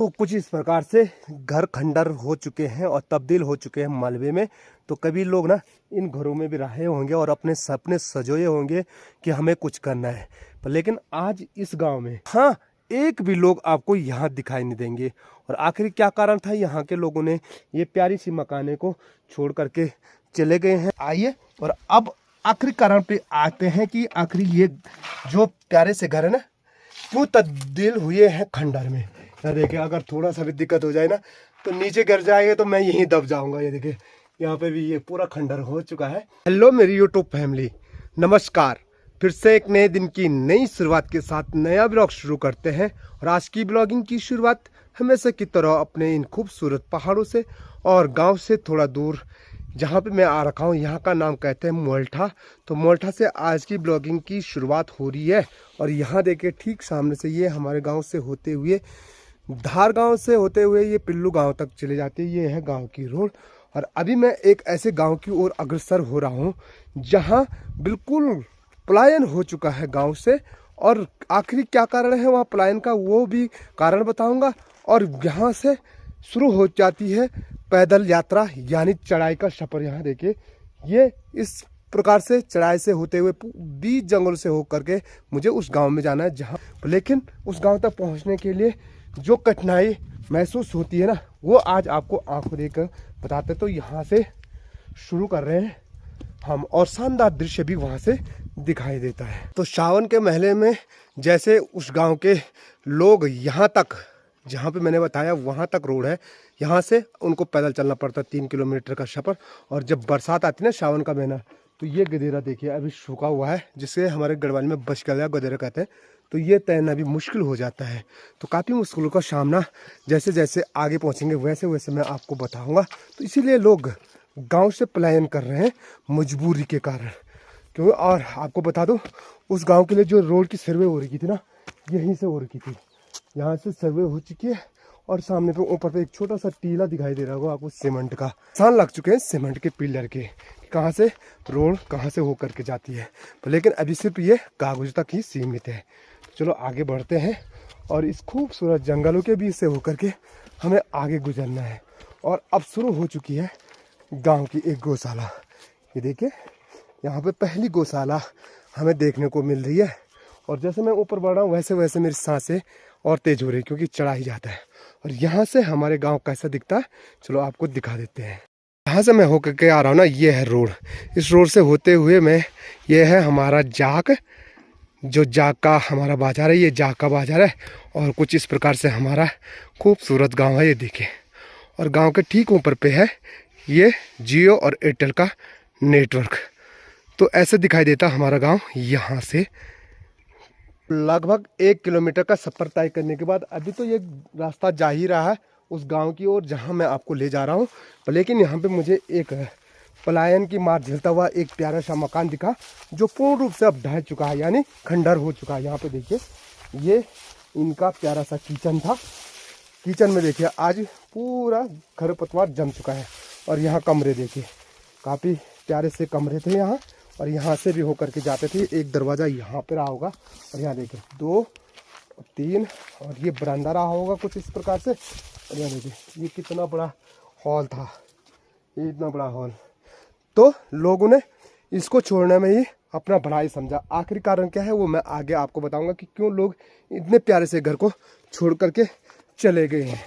तो कुछ इस प्रकार से घर खंडर हो चुके हैं और तब्दील हो चुके हैं मलबे में। तो कभी लोग ना इन घरों में भी रहे होंगे और अपने सपने सजोए होंगे कि हमें कुछ करना है, पर लेकिन आज इस गांव में हाँ एक भी लोग आपको यहाँ दिखाई नहीं देंगे। और आखिर क्या कारण था यहाँ के लोगों ने ये प्यारी सी मकाने को छोड़ करके चले गए हैं। आइए और अब आखिरी कारण पे आते हैं कि आखिर ये जो प्यारे से घर है ना क्यों तब्दील हुए हैं खंडर में। यहाँ देखिए, अगर थोड़ा सा भी दिक्कत हो जाए ना तो नीचे गिर जाएंगे तो मैं यहीं दब जाऊंगा। ये देखिए यहाँ पे भी ये पूरा खंडर हो चुका है। हेलो मेरी यूट्यूब फैमिली, नमस्कार। फिर से एक नए दिन की नई शुरुआत के साथ नया ब्लॉग शुरू करते हैं। और आज की ब्लॉगिंग की शुरुआत हमेशा की तरह अपने इन खूबसूरत पहाड़ों से और गांव से थोड़ा दूर जहाँ पे मैं आ रखा हूँ, यहाँ का नाम कहते हैं मोल्ठा। तो मोल्ठा से आज की ब्लॉगिंग की शुरुआत हो रही है। और यहाँ देखिए ठीक सामने से ये हमारे गांव से होते हुए धार गांव से होते हुए ये पिल्लू गांव तक चले जाते हैं। ये है गांव की रोड। और अभी मैं एक ऐसे गांव की ओर अग्रसर हो रहा हूँ जहाँ बिल्कुल पलायन हो चुका है गांव से। और आखिरी क्या कारण है वहाँ पलायन का वो भी कारण बताऊँगा। और यहाँ से शुरू हो जाती है पैदल यात्रा यानी चढ़ाई का सफर। यहाँ देखिए ये इस प्रकार से चढ़ाई से होते हुए बीच जंगल से होकर के मुझे उस गांव में जाना है जहाँ, लेकिन उस गांव तक पहुँचने के लिए जो कठिनाई महसूस होती है ना वो आज आपको आंखों देखकर बताते। तो यहाँ से शुरू कर रहे हैं हम और शानदार दृश्य भी वहाँ से दिखाई देता है। तो सावन के महीने में जैसे उस गांव के लोग यहाँ तक जहाँ पे मैंने बताया वहाँ तक रोड है, यहाँ से उनको पैदल चलना पड़ता है 3 किलोमीटर का सफ़र। और जब बरसात आती है ना सावन का महीना, तो ये गदेरा देखिए अभी सूखा हुआ है जिसे हमारे गढ़वाली में बशगलिया गदेरा कहते हैं। तो ये तैरना भी मुश्किल हो जाता है। तो काफ़ी मुश्किलों का सामना जैसे जैसे आगे पहुँचेंगे वैसे वैसे मैं आपको बताऊँगा। तो इसीलिए लोग गाँव से पलायन कर रहे हैं मजबूरी के कारण। क्यों, और आपको बता दूँ उस गाँव के लिए जो रोड की सर्वे हो रही थी ना यहीं से हो रही थी। यहाँ से सर्वे हो चुकी है और सामने पे ऊपर पे एक छोटा सा टीला दिखाई दे रहा होगा आपको सीमेंट का। सान लग चुके हैं सीमेंट के पिलर के, कहाँ से रोड कहाँ से होकर के जाती है। तो लेकिन अभी सिर्फ ये कागज तक ही सीमित है। चलो आगे बढ़ते हैं और इस खूबसूरत जंगलों के बीच से होकर के हमें आगे गुजरना है। और अब शुरू हो चुकी है गाँव की एक गौशाला। ये देखिए यहाँ पे पहली गौशाला हमें देखने को मिल रही है। और जैसे मैं ऊपर बढ़ रहा हूँ वैसे वैसे मेरी सांसें और तेज हो रही है क्योंकि चढ़ा ही जाता है। और यहाँ से हमारे गांव कैसा दिखता है चलो आपको दिखा देते हैं। यहाँ से मैं होकर के आ रहा हूँ ना, ये है रोड। इस रोड से होते हुए मैं ये है हमारा जाक, जो जाक का हमारा बाजार है, ये जाक का बाजार है। और कुछ इस प्रकार से हमारा खूबसूरत गाँव है ये देखिए। और गाँव के ठीक ऊपर पे है ये जियो और एयरटेल का नेटवर्क। तो ऐसे दिखाई देता हमारा गाँव। यहाँ से लगभग 1 किलोमीटर का सफ़र तय करने के बाद अभी तो ये रास्ता जा ही रहा है उस गांव की ओर जहां मैं आपको ले जा रहा हूं। लेकिन यहां पे मुझे एक पलायन की मार झेलता हुआ एक प्यारा सा मकान दिखा जो पूर्ण रूप से अब ढह चुका है यानी खंडर हो चुका है। यहाँ पे देखिए ये इनका प्यारा सा किचन था। किचन में देखिए आज पूरा खरपतवार जम चुका है। और यहाँ कमरे देखिए काफ़ी प्यारे से कमरे थे यहाँ। और यहाँ से भी होकर के जाते थे। एक दरवाज़ा यहाँ पे रहा होगा और यहाँ देखिए 2 3 और ये बरामदा रहा होगा कुछ इस प्रकार से। और यहाँ देखिए ये कितना बड़ा हॉल था, ये इतना बड़ा हॉल। तो लोगों ने इसको छोड़ने में ही अपना भलाई समझा। आखिरी कारण क्या है वो मैं आगे आपको बताऊंगा कि क्यों लोग इतने प्यारे से घर को छोड़ करके चले गए हैं।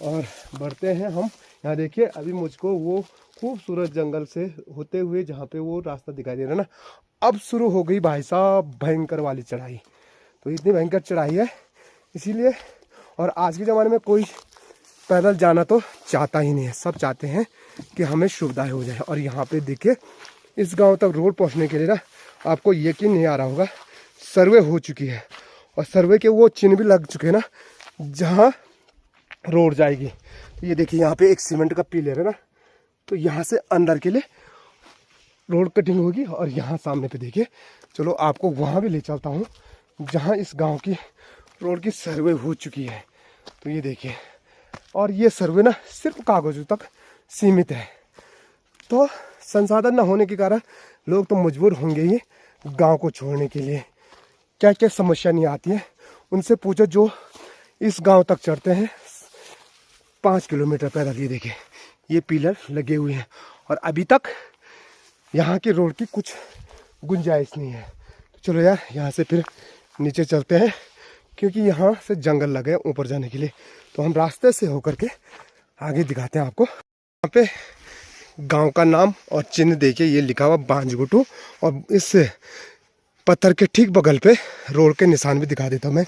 और बढ़ते हैं हम। यहाँ देखिए अभी मुझको वो खूबसूरत जंगल से होते हुए जहाँ पे वो रास्ता दिखाई दे रहा है ना, अब शुरू हो गई भाई साहब भयंकर वाली चढ़ाई। तो इतनी भयंकर चढ़ाई है इसीलिए। और आज के ज़माने में कोई पैदल जाना तो चाहता ही नहीं है, सब चाहते हैं कि हमें सुविधाएं हो जाए। और यहाँ पे देखिए इस गांव तक रोड पहुँचने के लिए ना आपको यकीन नहीं आ रहा होगा सर्वे हो चुकी है। और सर्वे के वो चिन्ह भी लग चुके हैं ना जहाँ रोड जाएगी। तो ये देखिए यहाँ पे एक सीमेंट का पिलर है ना, तो यहाँ से अंदर के लिए रोड कटिंग होगी। और यहाँ सामने पे देखिए चलो आपको वहाँ भी ले चलता हूँ जहाँ इस गांव की रोड की सर्वे हो चुकी है। तो ये देखिए और ये सर्वे ना सिर्फ कागजों तक सीमित है। तो संसाधन न होने के कारण लोग तो मजबूर होंगे ही गांव को छोड़ने के लिए। क्या क्या समस्या नहीं आती है उनसे पूछो जो इस गांव तक चढ़ते हैं। 5 किलोमीटर पैदल। ये देखिए ये पिलर लगे हुए हैं और अभी तक यहाँ की रोड की कुछ गुंजाइश नहीं है। तो चलो यार यहाँ से फिर नीचे चलते हैं, क्योंकि यहाँ से जंगल लगे ऊपर जाने के लिए। तो हम रास्ते से होकर के आगे दिखाते हैं आपको। यहाँ पे गांव का नाम और चिन्ह देखिए, ये लिखा हुआ बांजगुटू, और इस पत्थर के ठीक बगल पे रोड के निशान भी दिखा देता हूँ मैं।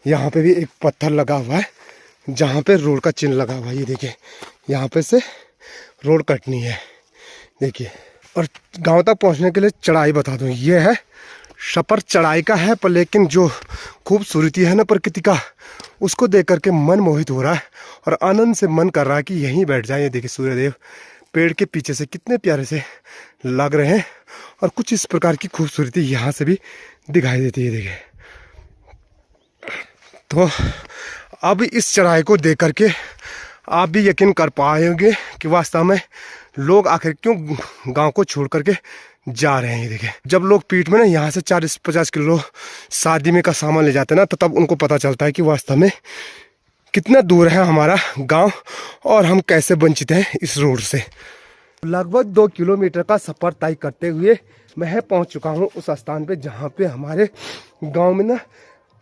यहाँ पे भी एक पत्थर लगा हुआ है जहाँ पे रोड का चिन्ह लगा हुआ है। ये देखिए यहाँ पे से रोड कटनी है देखिए। और गांव तक पहुँचने के लिए चढ़ाई बता दूँ, ये है सफर चढ़ाई का है, पर लेकिन जो खूबसूरती है ना प्रकृति का, उसको देख करके मन मोहित हो रहा है और आनंद से मन कर रहा है कि यहीं बैठ जाए। ये देखिए सूर्यदेव पेड़ के पीछे से कितने प्यारे से लग रहे हैं और कुछ इस प्रकार की खूबसूरती यहाँ से भी दिखाई देती है। देखिए तो अब इस चढ़ाई को देख करके आप भी यकीन कर पाएंगे कि वास्तव में लोग आखिर क्यों गांव को छोड़ करके जा रहे हैं। ये देखिए जब लोग पीठ में ना यहाँ से 40-50 किलो शादी में का सामान ले जाते हैं ना, तो तब उनको पता चलता है कि वास्तव में कितना दूर है हमारा गांव और हम कैसे वंचित हैं इस रोड से। लगभग 2 किलोमीटर का सफ़र तय करते हुए मैं पहुंच चुका हूं उस स्थान पे जहां पे हमारे गांव में ना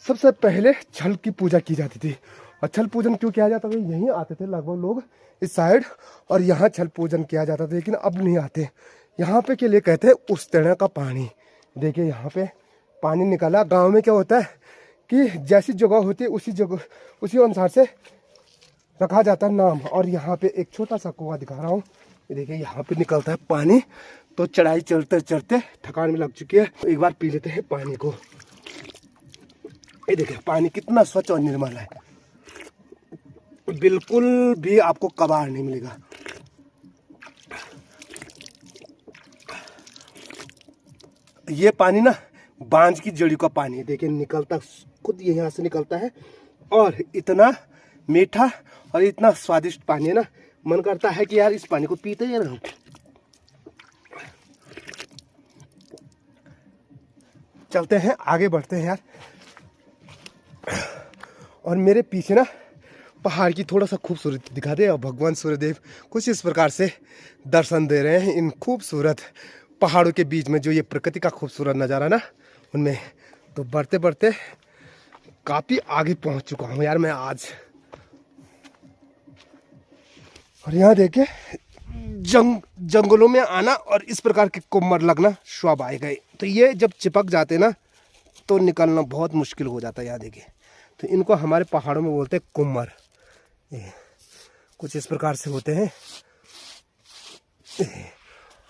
सबसे पहले छल की पूजा की जाती थी। और छल पूजन क्यों किया जाता था, यहीं आते थे लगभग लोग इस साइड, और यहाँ छल पूजन किया जाता था। लेकिन अब नहीं आते यहाँ पे के लिए, कहते हैं उस तरह का पानी। देखिए यहाँ पे पानी निकला। गाँव में क्या होता है कि जैसी जगह होती है उसी जगह उसी अनुसार से रखा जाता है नाम। और यहाँ पे एक छोटा सा कुआं दिखा रहा हूँ, ये देखिए यहाँ पे निकलता है पानी। तो चढ़ाई चलते चढ़ते थकान में लग चुकी है, एक बार पी लेते हैं पानी को। ये देखिए पानी कितना स्वच्छ और निर्मल है, बिल्कुल भी आपको कबाड़ नहीं मिलेगा। ये पानी ना बांझ की जड़ी का पानी है। देखिए निकलता खुद यहाँ से निकलता है और इतना मीठा और इतना स्वादिष्ट पानी है ना, मन करता है कि यार इस पानी को पीते ही रहूं। चलते हैं आगे बढ़ते हैं यार। और मेरे पीछे ना पहाड़ की थोड़ा सा खूबसूरती दिखा दे, और भगवान सूर्यदेव कुछ इस प्रकार से दर्शन दे रहे हैं इन खूबसूरत पहाड़ों के बीच में। जो ये प्रकृति का खूबसूरत नज़ारा ना उनमें, तो बढ़ते बढ़ते काफ़ी आगे पहुंच चुका हूं यार मैं आज। और यहाँ देखिए जंगलों में आना और इस प्रकार के कुम्मर लगना स्वाभाविक है। तो ये जब चिपक जाते ना तो निकलना बहुत मुश्किल हो जाता है। यहाँ देखिए तो इनको हमारे पहाड़ों में बोलते हैं कुम्मर। ये कुछ इस प्रकार से होते हैं।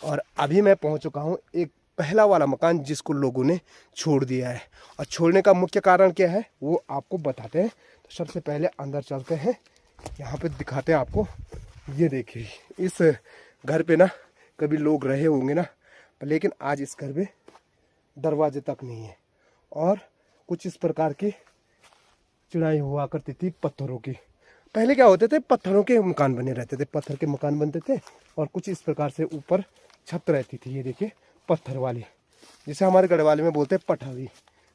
और अभी मैं पहुंच चुका हूं एक पहला वाला मकान जिसको लोगों ने छोड़ दिया है। और छोड़ने का मुख्य कारण क्या है वो आपको बताते हैं। तो सबसे पहले अंदर चलते हैं, यहाँ पे दिखाते हैं आपको। ये देखिए इस घर पे ना कभी लोग रहे होंगे ना, लेकिन आज इस घर पे दरवाजे तक नहीं है। और कुछ इस प्रकार की चढ़ाई हुआ करती थी पत्थरों की। पहले क्या होते थे, पत्थरों के मकान बने रहते थे, पत्थर के मकान बनते थे और कुछ इस प्रकार से ऊपर छत रहती थी। ये देखिए पत्थर वाली, जिसे हमारे गढ़वाली में बोलते हैं पठावी।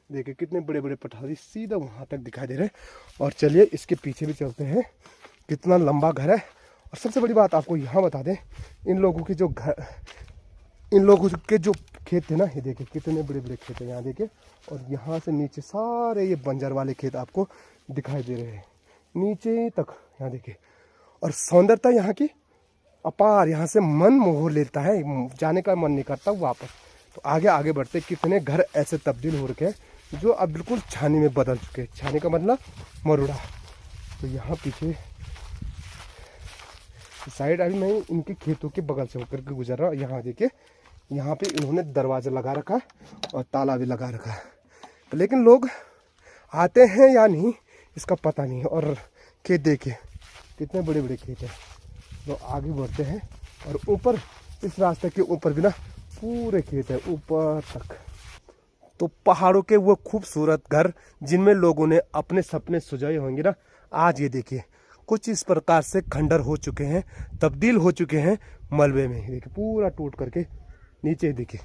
देखिए कितने बड़े बड़े पठावी सीधा वहाँ तक दिखाई दे रहे हैं। और चलिए इसके पीछे भी चलते हैं, कितना लंबा घर है। और सबसे बड़ी बात आपको यहाँ बता दें, इन लोगों के जो खेत थे ना, ये देखिए कितने बड़े बड़े खेत हैं यहाँ देखिए। और यहाँ से नीचे सारे ये बंजर वाले खेत आपको दिखाई दे रहे हैं नीचे तक, यहाँ देखिए। और सौंदर्यता यहाँ की अपार, यहाँ से मन मोह लेता है, जाने का मन नहीं करता वापस। तो आगे आगे बढ़ते कितने घर ऐसे तब्दील हो रखे हैं जो अब बिल्कुल छानी में बदल चुके हैं। छानी का मतलब मरुड़ा। तो यहाँ पीछे साइड अभी मैं इनके खेतों के बगल से होकर के गुजर रहा हूँ। यहाँ देखिए यहाँ पे इन्होंने दरवाजा लगा रखा है और ताला भी लगा रखा है। तो लेकिन लोग आते हैं या नहीं इसका पता नहीं है। और खेत देखिए कितने बड़े बड़े खेत हैं। तो आगे बढ़ते हैं और ऊपर इस रास्ते के ऊपर भी ना पूरे खेत है ऊपर तक। तो पहाड़ों के वो खूबसूरत घर जिनमें लोगों ने अपने सपने सजाए होंगे ना, आज ये देखिए कुछ इस प्रकार से खंडर हो चुके हैं, तब्दील हो चुके हैं मलबे में। देखिए पूरा टूट करके नीचे देखिए।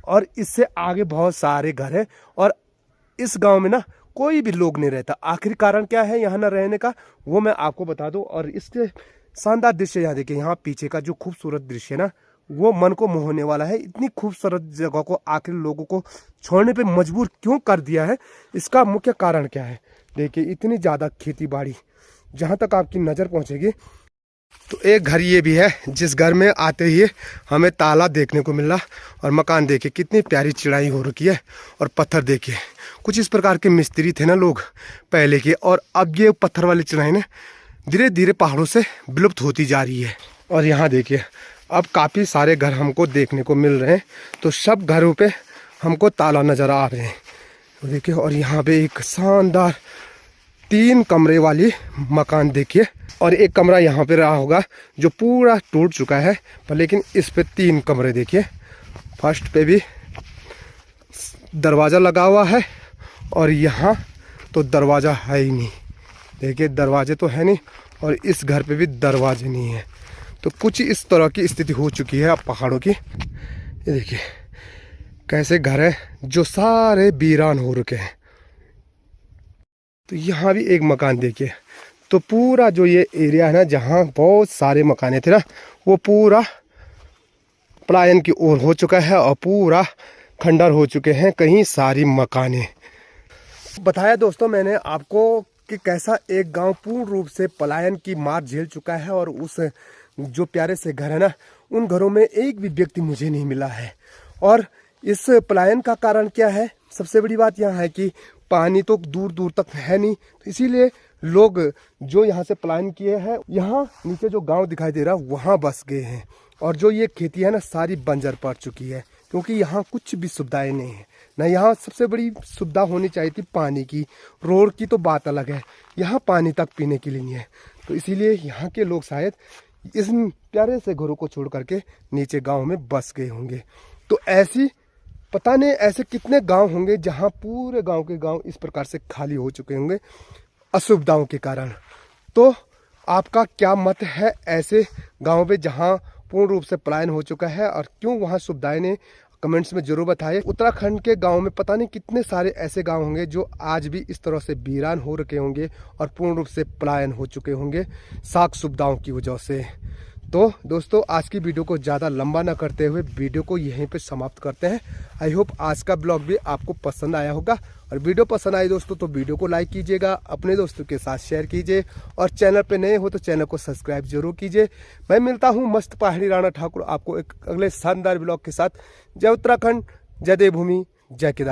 और इससे आगे बहुत सारे घर हैं और इस गांव में ना कोई भी लोग नहीं रहता। आखिरी कारण क्या है यहाँ न रहने का, वो मैं आपको बता दूं। और इसके शानदार दृश्य यहाँ देखिए, यहाँ पीछे का जो खूबसूरत दृश्य है ना, वो मन को मोहने वाला है। इतनी खूबसूरत जगह को आखिर लोगों को छोड़ने पे मजबूर क्यों कर दिया है, इसका मुख्य कारण क्या है। देखिए इतनी ज़्यादा खेती बाड़ी, जहाँ तक आपकी नज़र पहुँचेगी। तो एक घर ये भी है, जिस घर में आते ही हमें ताला देखने को मिल रहा। और मकान देखिए कितनी प्यारी चिड़ाई हो रखी है। और पत्थर देखिए, कुछ इस प्रकार के मिस्त्री थे ना लोग पहले के, और अब ये पत्थर वाली चिड़ाई ने धीरे धीरे पहाड़ों से विलुप्त होती जा रही है। और यहाँ देखिए अब काफ़ी सारे घर हमको देखने को मिल रहे हैं। तो सब घरों पे हमको ताला नज़र आ रहे हैं। तो देखिए, और यहाँ पे एक शानदार 3 कमरे वाली मकान देखिए। और एक कमरा यहाँ पे रहा होगा जो पूरा टूट चुका है, पर लेकिन इस पे 3 कमरे देखिए। फर्स्ट पे भी दरवाज़ा लगा हुआ है, और यहाँ तो दरवाज़ा है ही नहीं। देखिए दरवाजे तो है नहीं, और इस घर पे भी दरवाजे नहीं है। तो कुछ इस तरह की स्थिति हो चुकी है अब पहाड़ों की। ये देखिए कैसे घर है जो सारे वीरान हो रखे हैं। तो यहाँ भी एक मकान देखिए। तो पूरा जो ये एरिया है ना, जहाँ बहुत सारे मकाने थे ना, वो पूरा पलायन की ओर हो चुका है और पूरा खंडर हो चुके हैं कहीं सारी मकाने। बताया दोस्तों मैंने आपको कि कैसा एक गांव पूर्ण रूप से पलायन की मार झेल चुका है। और उस जो प्यारे से घर है ना, उन घरों में एक भी व्यक्ति मुझे नहीं मिला है। और इस पलायन का कारण क्या है, सबसे बड़ी बात यहाँ है कि पानी तो दूर दूर तक है नहीं, तो इसीलिए लोग जो यहाँ से पलायन किए हैं, यहाँ नीचे जो गांव दिखाई दे रहा है वहाँ बस गए हैं। और जो ये खेती है ना, सारी बंजर पड़ चुकी है, क्योंकि यहाँ कुछ भी सुविधाएं नहीं है ना। यहाँ सबसे बड़ी सुविधा होनी चाहिए थी पानी की, रोड की तो बात अलग है, यहाँ पानी तक पीने के लिए नहीं है। तो इसीलिए यहाँ के लोग शायद इस प्यारे से घरों को छोड़ करके नीचे गांव में बस गए होंगे। तो ऐसी पता नहीं ऐसे कितने गांव होंगे जहां पूरे गांव के गांव इस प्रकार से खाली हो चुके होंगे असुविधाओं के कारण। तो आपका क्या मत है ऐसे गांव में जहां पूर्ण रूप से पलायन हो चुका है, और क्यों वहां सुविधाएं ने, कमेंट्स में जरूर बताइए। उत्तराखंड के गांव में पता नहीं कितने सारे ऐसे गांव होंगे जो आज भी इस तरह से वीरान हो रखे होंगे और पूर्ण रूप से पलायन हो चुके होंगे साख सुविधाओं की वजह से। तो दोस्तों आज की वीडियो को ज़्यादा लंबा ना करते हुए वीडियो को यहीं पे समाप्त करते हैं। आई होप आज का ब्लॉग भी आपको पसंद आया होगा। और वीडियो पसंद आई दोस्तों तो वीडियो को लाइक कीजिएगा, अपने दोस्तों के साथ शेयर कीजिए, और चैनल पे नए हो तो चैनल को सब्सक्राइब जरूर कीजिए। मैं मिलता हूँ मस्त पहाड़ी राणा ठाकुर आपको एक अगले शानदार ब्लॉग के साथ। जय उत्तराखंड, जय देवभूमि, जय केदार।